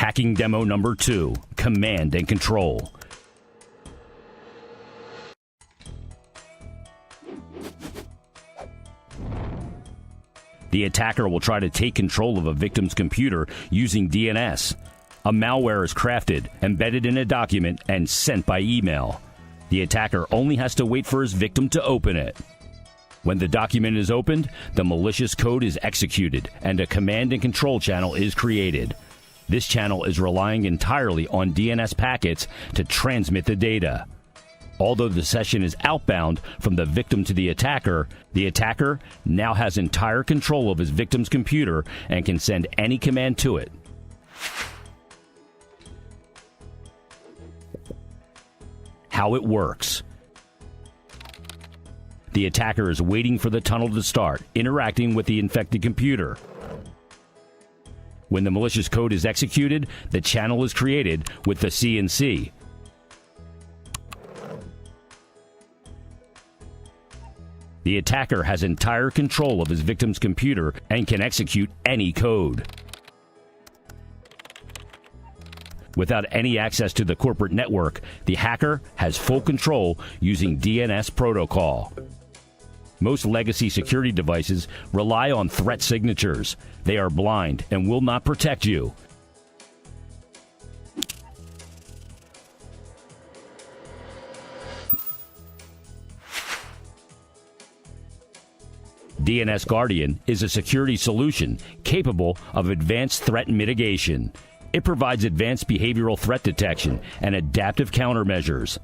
Hacking demo number 2, command and control. The attacker will try to take control of a victim's computer using DNS. A malware is crafted, embedded in a document, and sent by email. The attacker only has to wait for his victim to open it. When the document is opened, the malicious code is executed and a command and control channel is created. This channel is relying entirely on DNS packets to transmit the data. Although the session is outbound from the victim to the attacker now has entire control of his victim's computer and can send any command to it. How it works. The attacker is waiting for the tunnel to start, interacting with the infected computer. When the malicious code is executed, the channel is created with the CNC. The attacker has entire control of his victim's computer and can execute any code. Without any access to the corporate network, the hacker has full control using DNS protocol. Most legacy security devices rely on threat signatures. They are blind and will not protect you. DNS Guardian is a security solution capable of advanced threat mitigation. It provides advanced behavioral threat detection and adaptive countermeasures.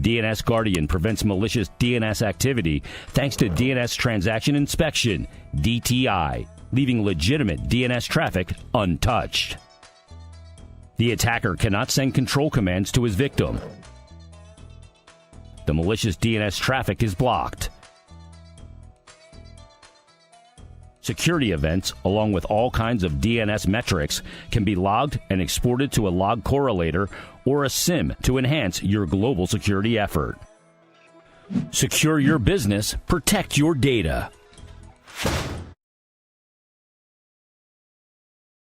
DNS Guardian prevents malicious DNS activity thanks to DNS transaction inspection, DTI, leaving legitimate DNS traffic untouched. The attacker cannot send control commands to his victim. The malicious DNS traffic is blocked. Security events, along with all kinds of DNS metrics, can be logged and exported to a log correlator or a SIM to enhance your global security effort. Secure your business, protect your data.